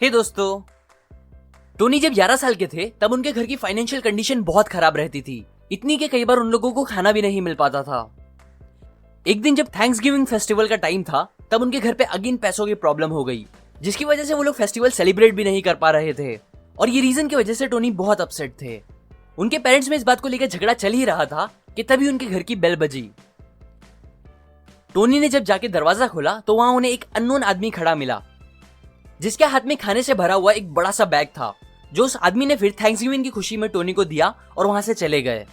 हे दोस्तों, टोनी जब 11 साल के थे तब उनके घर की फाइनेंशियल कंडीशन बहुत खराब रहती थी। इतनी कि कई बार उन लोगों को खाना भी नहीं मिल पाता था। एक दिन जब थैंक्सगिविंग फेस्टिवल का टाइम था तब उनके घर पे अगेन पैसों की प्रॉब्लम हो गई, जिसकी वजह से वो लोग फेस्टिवल सेलिब्रेट भी नहीं कर पा रहे थे। और ये रीजन की वजह से टोनी बहुत अपसेट थे। उनके पेरेंट्स में इस बात को लेकर झगड़ा चल ही रहा था कि तभी उनके घर की बेल बजी। टोनी ने जब जाके दरवाजा खोला तो वहां उन्हें एक अननोन आदमी खड़ा मिला, जिसके हाथ में खाने से भरा हुआ एक बड़ा सा बैग था, जो उस आदमी ने फिर थैंक्सगिविंग की खुशी में टोनी को दिया और वहां से चले गए।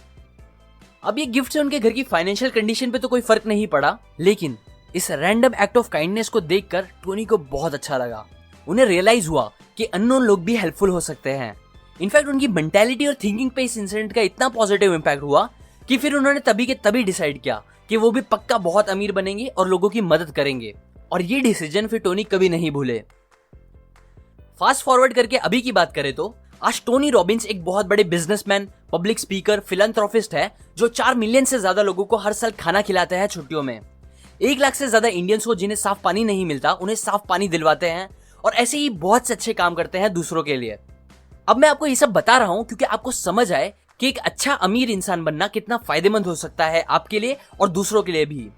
अब ये गिफ्ट से उनके घर की फाइनेंशियल कंडीशन पे तो कोई फर्क नहीं पड़ा, लेकिन इस रैंडम एक्ट ऑफ काइंडनेस को देखकर टोनी को बहुत अच्छा लगा। उन्हें रियलाइज हुआ कि अननोन लोग भी हेल्पफुल हो सकते हैं। इनफैक्ट उनकी मेंटालिटी और थिंकिंग पे इस इंसिडेंट का इतना पॉजिटिव इंपैक्ट हुआ कि फिर उन्होंने तभी के तभी डिसाइड किया कि वो भी पक्का बहुत अमीर बनेंगे और लोगों की मदद करेंगे। और ये डिसीजन फिर टोनी कभी नहीं भूले। फास्ट फॉरवर्ड करके अभी की बात करें तो आज टोनी रॉबिन्स एक बहुत बड़े बिजनेसमैन, पब्लिक स्पीकर, फिलैंथ्रोपिस्ट है, जो 4 मिलियन से ज्यादा लोगों को हर साल खाना खिलाते हैं छुट्टियों में। 1 लाख से ज्यादा इंडियंस को जिन्हें साफ पानी नहीं मिलता उन्हें साफ पानी दिलवाते हैं, और ऐसे ही बहुत से अच्छे काम करते हैं दूसरों के लिए। अब मैं आपको ये सब बता रहा हूं क्योंकि आपको समझ आए कि एक अच्छा अमीर इंसान बनना कितना फायदेमंद हो सकता है आपके लिए और दूसरों के लिए भी।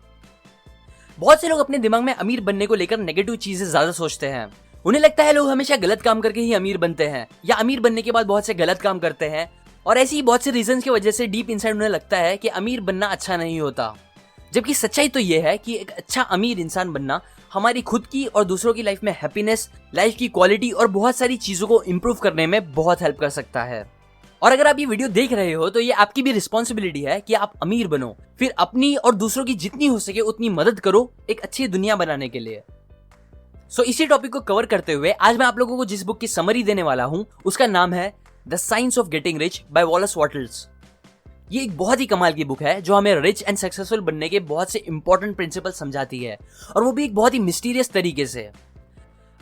बहुत से लोग अपने दिमाग में अमीर बनने को लेकर नेगेटिव चीजें ज्यादा सोचते हैं। उन्हें लगता है लोग हमेशा गलत काम करके ही अमीर बनते हैं, या अमीर बनने के बाद बहुत से गलत काम करते हैं, और ऐसी ही बहुत से रीजंस की वजह से डीप इनसाइड उन्हें लगता है कि अमीर बनना अच्छा नहीं होता। जबकि सच्चाई तो यह है कि एक अच्छा अमीर इंसान बनना हमारी खुद की और दूसरों की लाइफ में हैप्पीनेस, लाइफ की क्वालिटी और बहुत सारी चीजों को इंप्रूव करने में बहुत हेल्प कर सकता है। और अगर आप ये वीडियो देख रहे हो तो ये आपकी भी रिस्पॉन्सिबिलिटी है कि आप अमीर बनो, फिर अपनी और दूसरों की जितनी हो सके उतनी मदद करो एक अच्छी दुनिया बनाने के लिए। सो इसी टॉपिक को कवर करते हुए आज मैं आप लोगों को जिस बुक की समरी देने वाला हूं उसका नाम है the science of getting rich by Wallace Wattles. ये एक बहुत ही कमाल की बुक है जो हमें रिच एंड सक्सेसफुल बनने के बहुत से इंपॉर्टेंट प्रिंसिपल समझाती है, और वो भी एक बहुत ही मिस्टीरियस तरीके से।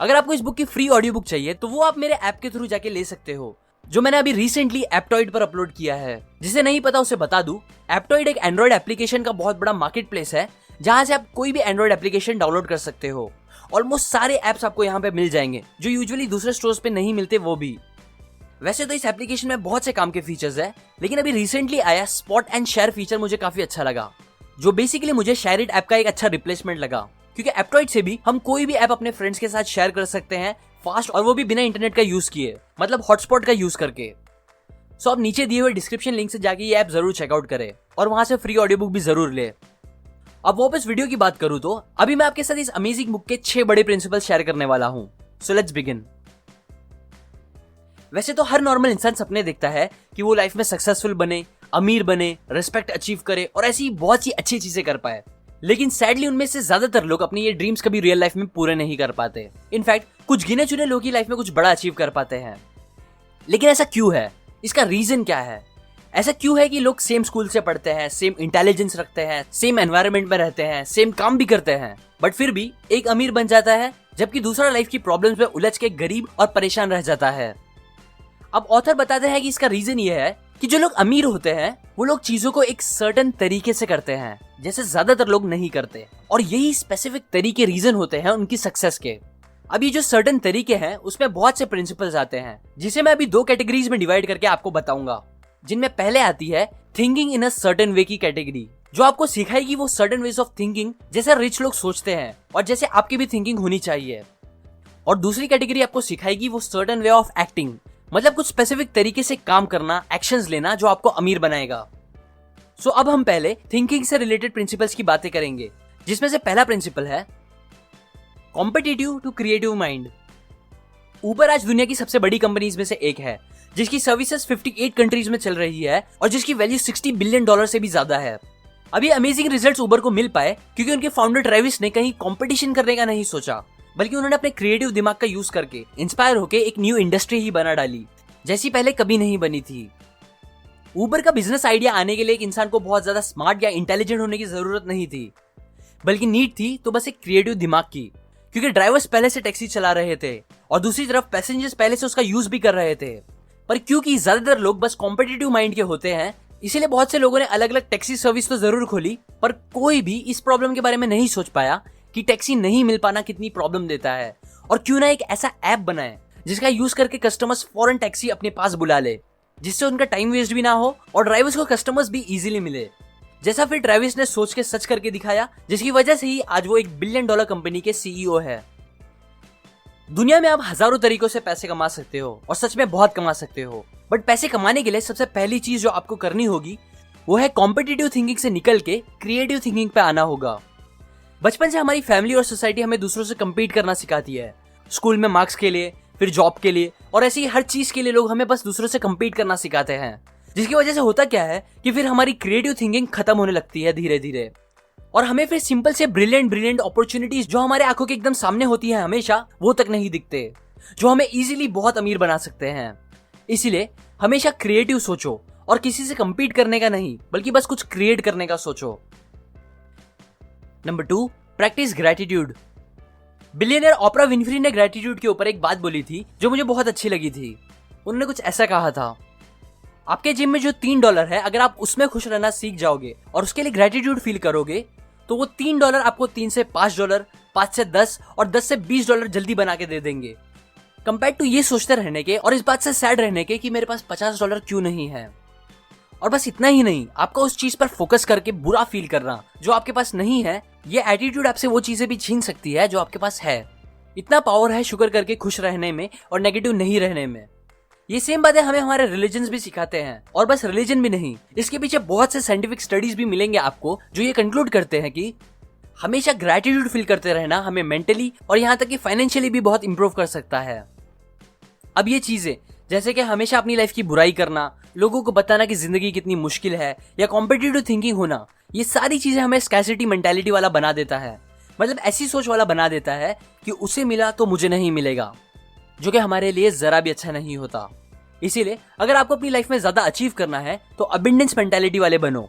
अगर आपको इस बुक की फ्री ऑडियो बुक चाहिए तो वो आप मेरे ऐप के थ्रू जाके ले सकते हो, जो मैंने अभी रिसेंटली एप्टॉइड पर अपलोड किया है। जिसे नहीं पता उसे बता दूं, एप्टॉइड एक एंड्रॉइड एप्लीकेशन का बहुत बड़ा मार्केट प्लेस है, जहां से आप कोई भी एंड्रॉइड एप्लीकेशन डाउनलोड कर सकते हो। ऑलमोस्ट सारे एप्स आपको यहाँ पे मिल जाएंगे जो यूजुअली दूसरे स्टोर्स पे नहीं मिलते, वो भी। वैसे तो इस एप्लीकेशन में बहुत से काम के फीचर्स है, लेकिन अभी रिसेंटली आया स्पॉट एंड शेयर फीचर मुझे काफी अच्छा लगा, जो बेसिकली मुझे शेयरिट ऐप का एक अच्छा रिप्लेसमेंट लगा। क्योंकि एप्टॉइड से भी हम कोई भी ऐप अपने फ्रेंड्स के साथ शेयर कर सकते हैं फास्ट, और वो भी बिना इंटरनेट का यूज किए, मतलब हॉटस्पॉट का यूज करके। सो आप नीचे दिए हुए डिस्क्रिप्शन लिंक से जाके ये ऐप जरूर चेकआउट करें और वहां से फ्री ऑडियो बुक भी जरूर ले। अब वापस वीडियो की बात करूं तो अभी मैं आपके साथ इस अमेजिंग बुक के 6 बड़े प्रिंसिपल शेयर करने वाला हूं। So let's begin. वैसे तो हर नॉर्मल इंसान सपने देखता है कि वो लाइफ में सक्सेसफुल बने, अमीर बने, रिस्पेक्ट अचीव करे और ऐसी बहुत सी अच्छी चीजें कर पाए। लेकिन सैडली उनमें से ज्यादातर लोग अपने ये ड्रीम्स कभी रियल लाइफ में पूरे नहीं कर पाते। इनफैक्ट कुछ गिने चुने लोग ही लाइफ में कुछ बड़ा अचीव कर पाते हैं। लेकिन ऐसा क्यों है? इसका रीजन क्या है? ऐसा क्यों है कि लोग सेम स्कूल से पढ़ते हैं, सेम इंटेलिजेंस रखते हैं, सेम एनवायरनमेंट में रहते हैं, सेम काम भी करते हैं, बट फिर भी एक अमीर बन जाता है, जबकि दूसरा लाइफ की प्रॉब्लम्स में उलझ के गरीब और परेशान रह जाता है। अब ऑथर बताते हैं कि इसका रीजन ये है कि जो लोग अमीर होते हैं वो लोग चीजों को एक सर्टेन तरीके से करते हैं, जैसे ज्यादातर लोग नहीं करते, और यही स्पेसिफिक तरीके रीजन होते हैं उनकी सक्सेस के। अब ये जो सर्टेन तरीके हैं उसमें बहुत से प्रिंसिपल्स आते हैं, जिसे मैं अभी 2 कैटेगरीज में डिवाइड करके आपको बताऊंगा। जिनमें पहले आती है thinking in a certain way की कैटेगरी, जो आपको सिखाएगी वो सर्टेन वेज ऑफ थिंकिंग जैसे रिच लोग सोचते हैं और जैसे आपकी भी थिंकिंग होनी चाहिए। और दूसरी कैटेगरी आपको सिखाएगी वो सर्टेन वे ऑफ एक्टिंग, मतलब कुछ स्पेसिफिक तरीके से काम करना, एक्शंस लेना, जो आपको अमीर बनाएगा। सो अब हम पहले थिंकिंग से रिलेटेड प्रिंसिपल्स की बातें करेंगे, जिसमें से पहला प्रिंसिपल है कॉम्पिटिटिव टू क्रिएटिव माइंड। उबर आज दुनिया की सबसे बड़ी कंपनीज में से एक है, जिसकी सर्विसेज 58 कंट्रीज में चल रही है और जिसकी वैल्यू $60 बिलियन से भी ज्यादा है। अब ये अमेजिंग रिजल्ट्स उबर को मिल पाए क्योंकि उनके फाउंडर ट्रेविस ने कहीं कंपटीशन करने का नहीं सोचा, बल्कि उन्होंने अपने क्रिएटिव दिमाग का यूज करके इंस्पायर होकर एक न्यू इंडस्ट्री ही बना डाली, जैसी पहले कभी नहीं बनी थी। उबर का बिजनेस आइडिया आने के लिए एक इंसान को बहुत ज्यादा स्मार्ट या इंटेलिजेंट होने की जरूरत नहीं थी, बल्कि नीड थी तो बस एक क्रिएटिव दिमाग की। क्योंकि ड्राइवर्स पहले से टैक्सी चला रहे थे और दूसरी तरफ पैसेंजर्स पहले से उसका यूज भी कर रहे थे, पर क्योंकि ज्यादातर लोग बस कॉम्पिटिटिव माइंड के होते हैं, इसीलिए बहुत से लोगों ने अलग अलग टैक्सी सर्विस तो जरूर खोली, पर कोई भी इस प्रॉब्लम के बारे में नहीं सोच पाया कि टैक्सी नहीं मिल पाना कितनी प्रॉब्लम देता है, और क्यों ना एक ऐसा ऐप बनाए जिसका यूज करके कस्टमर्स फौरन टैक्सी अपने पास बुला ले, जिससे उनका टाइम वेस्ट भी ना हो और ड्राइवर्स को कस्टमर्स भी इजीली मिले। जैसा फिर ट्रेविस ने सोच के सच करके दिखाया, जिसकी वजह से ही आज वो $1 बिलियन कंपनी के सीईओ है। दुनिया में आप हजारों तरीकों से पैसे कमा सकते हो और सच में बहुत कमा सकते हो, बट पैसे कमाने के लिए सबसे पहली चीज जो आपको करनी होगी वो है कॉम्पिटिटिव थिंकिंग से निकल के क्रिएटिव थिंकिंग पे आना होगा। बचपन से हमारी फैमिली और सोसाइटी हमें दूसरों से कम्पीट करना सिखाती है। स्कूल में मार्क्स के लिए, फिर जॉब के लिए और ऐसी हर चीज के लिए लोग हमें बस दूसरों से कम्पीट करना सिखाते हैं, जिसकी वजह से होता क्या है कि फिर हमारी क्रिएटिव थिंकिंग खत्म होने लगती है धीरे धीरे और हमें फिर सिंपल से ब्रिलियंट अपॉर्चुनिटीज जो हमारे आंखों के एकदम सामने होती है हमेशा, वो तक नहीं दिखते, जो हमें इजीली बहुत अमीर बना सकते हैं। इसीलिए हमेशा क्रिएटिव सोचो और किसी से कम्पीट करने का नहीं, बल्कि बस कुछ क्रिएट करने का सोचो। Number 2, practice gratitude. बिलियनर ओपरा विनफ्री ने ग्रेटिट्यूड के ऊपर एक बात बोली थी जो मुझे बहुत अच्छी लगी थी। उन्होंने कुछ ऐसा कहा था, आपके जेब में जो $3 है, अगर आप उसमें खुश रहना सीख जाओगे और उसके लिए ग्रेटिट्यूड फील करोगे तो वो $3 आपको $3 से $5, $5 से $10 और $10 से $20 जल्दी बना के दे देंगे, कंपेयर टू ये सोचते रहने के और इस बात से सैड रहने के कि मेरे पास $50 क्यों नहीं है। और बस इतना ही नहीं, आपको उस चीज पर फोकस करके बुरा फील करना जो आपके पास नहीं है, ये एटीट्यूड आपसे वो चीजें भी छीन सकती है जो आपके पास है। इतना पावर है शुक्र करके खुश रहने में और नेगेटिव नहीं रहने में। ये सेम बातें हमें हमारे रिलीजन्स भी सिखाते हैं, और बस रिलीजन भी नहीं, इसके पीछे बहुत से साइंटिफिक स्टडीज भी मिलेंगे आपको जो ये कंक्लूड करते हैं कि हमेशा ग्रेटिट्यूड फील करते रहना हमें मेंटली और यहाँ तक कि फाइनेंशियली भी बहुत इंप्रूव कर सकता है। अब ये चीजें जैसे कि हमेशा अपनी लाइफ की बुराई करना, लोगों को बताना कि जिंदगी कितनी मुश्किल है, या कॉम्पिटिटिव थिंकिंग होना, ये सारी चीजें हमें स्कैर्सिटी मेंटालिटी वाला बना देता है। मतलब ऐसी सोच वाला बना देता है कि उसे मिला तो मुझे नहीं मिलेगा, जो कि हमारे लिए जरा भी अच्छा नहीं होता। इसीलिए अगर आपको अपनी लाइफ में ज्यादा अचीव करना है तो अबंडेंस मेंटालिटी वाले बनो,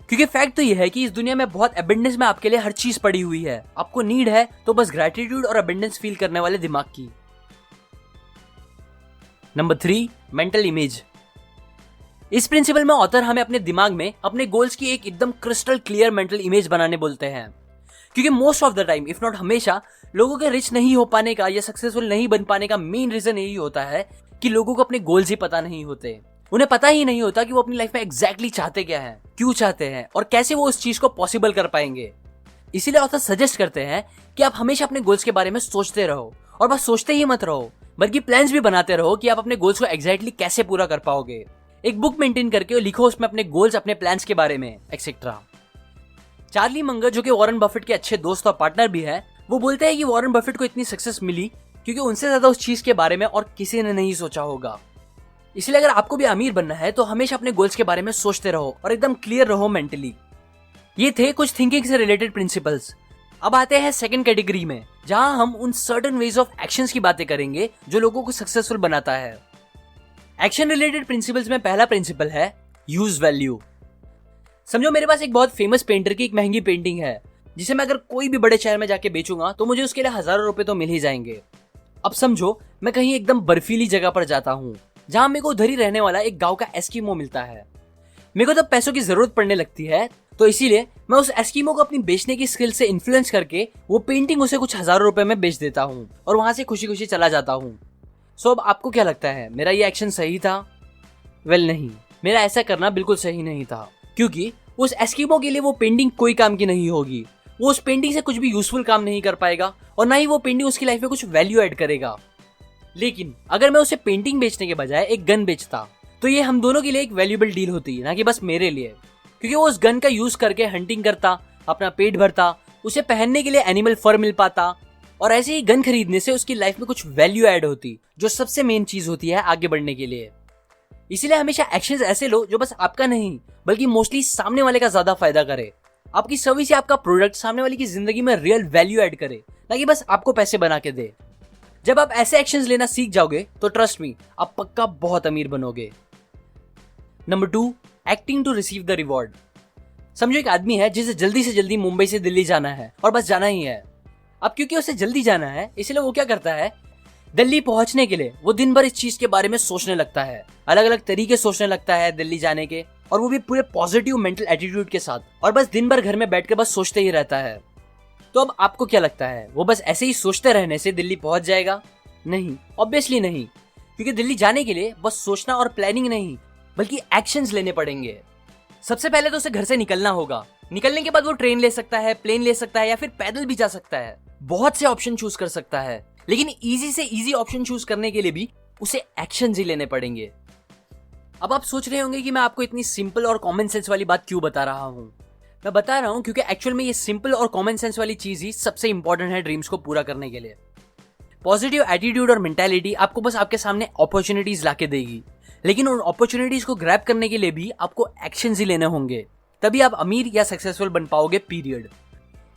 क्योंकि फैक्ट तो ये है कि इस दुनिया में बहुत अबंडेंस में आपके लिए हर चीज पड़ी हुई है। आपको नीड है तो बस ग्रेटिट्यूड और अबंडेंस फील करने वाले दिमाग की। Number 3, mental image. इस प्रिंसिपल में ऑथर हमें अपने दिमाग में अपने गोल्स की एक एकदम क्रिस्टल क्लियर मेंटल इमेज बनाने बोलते हैं, क्योंकि most of the time if not हमेशा लोगों के रिच नहीं हो पाने का या सक्सेसफुल नहीं बन पाने का मेन रीजन यही होता है कि लोगों को अपने गोल्स ही पता नहीं होते। उन्हें पता ही नहीं होता कि वो अपनी लाइफ में एग्जैक्टली चाहते क्या है, क्यों चाहते हैं और कैसे वो उस चीज को पॉसिबल कर पाएंगे। इसीलिए ऑथर सजेस्ट करते हैं कि आप हमेशा अपने गोल्स के बारे में सोचते रहो, और बस सोचते ही मत रहो बल्कि प्लान्स भी बनाते रहो कि आप अपने गोल्स को एग्जैक्टली कैसे पूरा कर पाओगे। एक बुक मेंटेन करके लिखो उसमें अपने गोल्स, अपने प्लान्स के बारे में एक्सेट्रा। चार्ली मंगर जो कि वॉरेन बफेट के अच्छे दोस्त और पार्टनर भी है, वो बोलते हैं कि वॉरेन बफेट को इतनी सक्सेस मिली क्योंकि उनसे ज्यादा उस चीज के बारे में और किसी ने नहीं सोचा होगा। इसलिए अगर आपको भी अमीर बनना है तो हमेशा अपने गोल्स के बारे में सोचते रहो और एकदम क्लियर रहो मेंटली। ये थे कुछ थिंकिंग से रिलेटेड प्रिंसिपल्स। अब आते हैं सेकंड कैटेगरी में, जहां हम उन सर्टेन वेज ऑफ एक्शंस की बातें करेंगे जो लोगों को सक्सेसफुल बनाता है। एक्शन रिलेटेड प्रिंसिपल्स में पहला प्रिंसिपल है यूज वैल्यू। समझो मेरे पास एक बहुत फेमस पेंटर की एक महंगी पेंटिंग है, जिसे मैं अगर कोई भी बड़े शहर में जाके बेचूंगा तो मुझे उसके लिए हजारों रुपए तो मिल ही जाएंगे। अब समझो मैं कहीं एकदम बर्फीली जगह पर जाता हूँ जहां मेरे को उधर ही रहने वाला एक गांव का एस्किमो मिलता है। मेरे को तब पैसों की जरूरत पड़ने लगती है, तो इसीलिए मैं उस एस्किमो को अपनी बेचने की स्किल से इन्फ्लुएंस करके वो पेंटिंग उसे कुछ हजारों रुपए में बेच देता हूँ और वहां से खुशी खुशी चला जाता हूँ। सो अब आपको क्या लगता है, मेरा ये एक्शन सही था? वेल नहीं, मेरा ऐसा करना बिल्कुल सही नहीं था, क्योंकि उस एस्किमो के लिए वो पेंटिंग कोई काम की नहीं होगी। वो उस पेंटिंग से कुछ भी यूजफुल काम नहीं कर पाएगा और ना ही वो पेंटिंग उसकी लाइफ में कुछ वैल्यू ऐड करेगा। लेकिन अगर मैं उसे पेंटिंग बेचने के बजाय एक गन बेचता तो ये हम दोनों के लिए एक वैल्यूएबल डील होती, ना कि बस मेरे लिए, क्योंकि वो उस गन का यूज करके हंटिंग करता, अपना पेट भरता, उसे पहनने के लिए एनिमल फर मिल पाता, और ऐसे ही गन खरीदने से उसकी लाइफ में कुछ वैल्यू ऐड होती, जो सबसे मेन चीज होती है आगे बढ़ने के लिए। इसीलिए हमेशा एक्शंस ऐसे लो जो बस आपका नहीं बल्कि मोस्टली सामने वाले का ज्यादा फायदा करे। आपकी सर्विस या आपका प्रोडक्ट सामने वाले की जिंदगी में रियल वैल्यू ऐड करे, ना कि बस आपको पैसे बना के दे। जब आप ऐसे एक्शंस लेना सीख जाओगे तो ट्रस्ट मी, आप पक्का बहुत अमीर बनोगे। Number 2, acting to receive the reward. समझो एक आदमी है जिसे जल्दी से जल्दी मुंबई से दिल्ली जाना है और बस जाना ही है। अब क्योंकि उसे जल्दी जाना है इसलिए वो क्या करता है, दिल्ली पहुंचने के लिए वो दिन भर इस चीज के बारे में सोचने लगता है, अलग अलग तरीके सोचने लगता है दिल्ली जाने के, और वो भी पूरे पॉजिटिव मेंटल एटीट्यूड के साथ, और बस दिन भर घर में बैठ के बस सोचते ही रहता है। तो अब आपको क्या लगता है, वो बस ऐसे ही सोचते रहने से दिल्ली पहुंच जाएगा? नहीं, ऑब्वियसली नहीं, क्योंकि दिल्ली जाने के लिए बस सोचना और प्लानिंग नहीं बल्कि एक्शंस लेने पड़ेंगे। सबसे पहले तो उसे घर से निकलना होगा। निकलने के बाद वो ट्रेन ले सकता है, प्लेन ले सकता है या फिर पैदल भी जा सकता है। बहुत से ऑप्शन चूज कर सकता है, लेकिन इजी से इजी ऑप्शन चूज करने के लिए भी उसे एक्शंस ही लेने पड़ेंगे। अब आप सोच रहे होंगे कि मैं आपको इतनी सिंपल और कॉमन सेंस वाली बात क्यों बता रहा हूँ। मैं बता रहा हूँ क्योंकि एक्चुअल में ये सिंपल और कॉमन सेंस वाली चीज ही सबसे इंपॉर्टेंट है ड्रीम्स को पूरा करने के लिए। पॉजिटिव एटीट्यूड और मेंटालिटी आपको बस आपके सामने अपॉर्चुनिटीज लाके देगी, लेकिन उन अपॉर्चुनिटीज को ग्रैब करने के लिए भी आपको एक्शंस ही लेने होंगे, तभी आप अमीर या सक्सेसफुल बन पाओगे, पीरियड।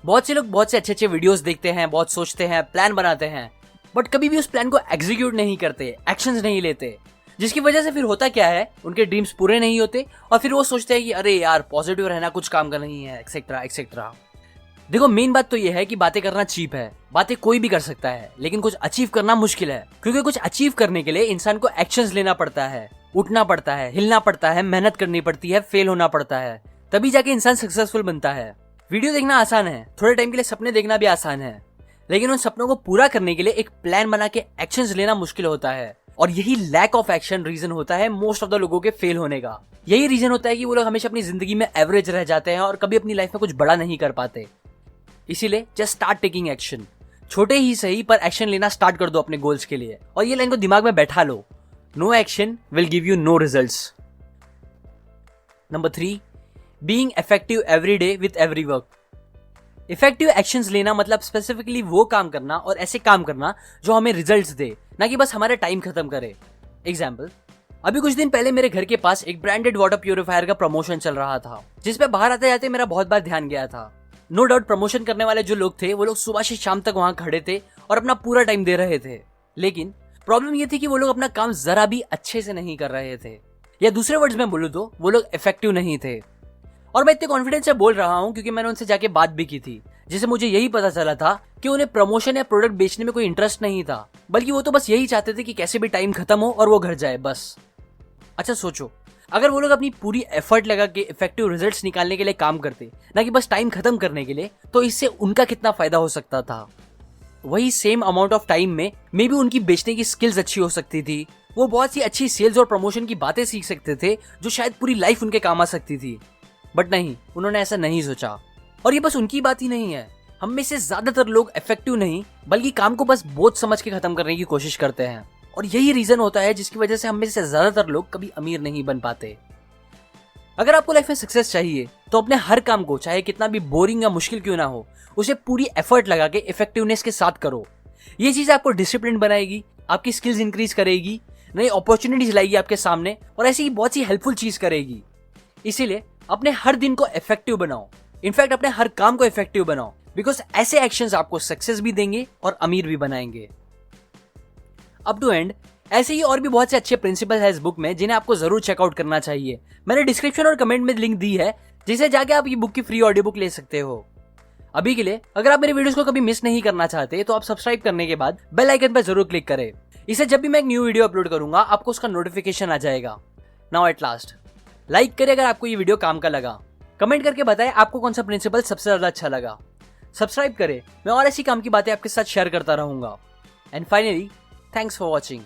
बहुत से लोग बहुत से अच्छे अच्छे वीडियोस देखते हैं, बहुत सोचते हैं, प्लान बनाते हैं, बट कभी भी उस प्लान को एग्जीक्यूट नहीं करते, एक्शंस नहीं लेते, जिसकी वजह से फिर होता क्या है, उनके ड्रीम्स पूरे नहीं होते और फिर वो सोचते हैं कि अरे यार पॉजिटिव रहना कुछ काम का नहीं है, एक्सेट्रा एक्सेट्रा। देखो, मेन बात तो ये है कि बातें करना चीप है, बातें कोई भी कर सकता है, लेकिन कुछ अचीव करना मुश्किल है, क्योंकि कुछ अचीव करने के लिए इंसान को एक्शंस लेना पड़ता है, उठना पड़ता है, हिलना पड़ता है, मेहनत करनी पड़ती है, फेल होना पड़ता है, तभी जाके इंसान सक्सेसफुल बनता है। वीडियो देखना आसान है, थोड़े टाइम के लिए सपने देखना भी आसान है, लेकिन उन सपनों को पूरा करने के लिए एक प्लान बना के एक्शंस लेना मुश्किल होता है। और यही लैक ऑफ एक्शन रीजन होता है मोस्ट ऑफ द लोगों के फेल होने का। यही रीजन होता है कि वो लोग हमेशा अपनी जिंदगी में एवरेज रह जाते हैं और कभी अपनी लाइफ में कुछ बड़ा नहीं कर पाते। इसीलिए जस्ट स्टार्ट टेकिंग एक्शन। छोटे ही सही पर एक्शन लेना स्टार्ट कर दो अपने गोल्स के लिए, और ये लाइन को दिमाग में बैठा लो, no action will give you no results. Number 3, being effective every day with every work. Effective actions लेना मतलब स्पेसिफिकली वो काम करना और ऐसे काम करना जो हमें रिजल्ट्स दे, ना कि बस हमारा टाइम खत्म करे। एग्जाम्पल, अभी कुछ दिन पहले मेरे घर के पास एक ब्रांडेड वाटर प्यूरिफायर का प्रमोशन चल रहा था, जिसपे बाहर आते जाते मेरा बहुत बार ध्यान गया था। नो डाउट प्रमोशन करने वाले जो लोग थे वो लोग सुबह से शाम तक वहां खड़े थे और अपना पूरा टाइम दे रहे थे, लेकिन प्रॉब्लम ये थी कि वो लोग अपना काम जरा भी अच्छे से नहीं कर रहे थे, या दूसरे वर्ड्स में बोलूं तो वो लोग इफेक्टिव नहीं थे। और मैं इतने कॉन्फिडेंस से बोल रहा हूं क्योंकि मैंने उनसे जाके बात भी की थी, जिससे मुझे यही पता चला था कि उन्हें प्रमोशन या प्रोडक्ट बेचने में कोई इंटरेस्ट नहीं था, बल्कि वो तो बस यही चाहते थे कि कैसे भी टाइम खत्म हो और वो घर जाए, बस। अच्छा सोचो, अगर वो लोग अपनी पूरी एफर्ट लगा के इफेक्टिव रिजल्ट्स निकालने के लिए काम करते, ना कि बस टाइम खत्म करने के लिए, तो इससे उनका कितना फायदा हो सकता था। वही सेम अमाउंट ऑफ टाइम में मे बी उनकी बेचने की स्किल्स अच्छी हो सकती थी, वो बहुत सी अच्छी सेल्स और प्रमोशन की बातें सीख सकते थे जो शायद पूरी लाइफ उनके काम आ सकती थी। बट नहीं, उन्होंने ऐसा नहीं सोचा। और ये बस उनकी बात ही नहीं है, हम में से ज्यादातर लोग इफेक्टिव नहीं बल्कि काम को बस बोझ समझ के खत्म करने की कोशिश करते हैं, और यही रीजन होता है जिसकी वजह से हम में से ज्यादातर लोग कभी अमीर नहीं बन पाते। अगर आपको लाइफ में सक्सेस चाहिए तो अपने हर काम को, चाहे कितना भी बोरिंग या मुश्किल क्यों ना हो, उसे पूरी एफर्ट लगा के इफेक्टिवनेस के साथ करो। ये चीज आपको डिसिप्लिन बनाएगी, आपकी स्किल्स इंक्रीज करेगी, नई अपॉर्चुनिटीज लाएगी आपके सामने, और ऐसी बहुत सी हेल्पफुल चीज करेगी। इसीलिए अपने हर दिन को इफेक्टिव बनाओ, इनफैक्ट अपने हर काम को इफेक्टिव बनाओ, बिकॉज ऐसे एक्शंस आपको सक्सेस भी देंगे और अमीर भी बनाएंगे। अप टू एंड ऐसे ही और भी बहुत से अच्छे प्रिंसिपल है इस बुक में, जिन्हें आपको जरूर चेकआउट करना चाहिए। मैंने डिस्क्रिप्शन और कमेंट में लिंक दी है, जिसे जाके आप ये बुक की फ्री ऑडियो बुक ले सकते हो। अभी के लिए अगर आप मेरे वीडियोस को कभी मिस नहीं करना चाहते तो आप सब्सक्राइब करने के बाद बेल आइकन पर जरूर क्लिक करें। इससे जब भी मैं एक न्यू वीडियो अपलोड करूंगा आपको उसका नोटिफिकेशन आ जाएगा। नाउ एट लास्ट, लाइक करें अगर आपको ये वीडियो काम का लगा, कमेंट करके बताएं आपको कौन सा प्रिंसिपल सबसे ज्यादा अच्छा लगा, सब्सक्राइब करें, मैं और ऐसी काम की बातें आपके साथ शेयर करता रहूंगा। And finally, thanks for watching.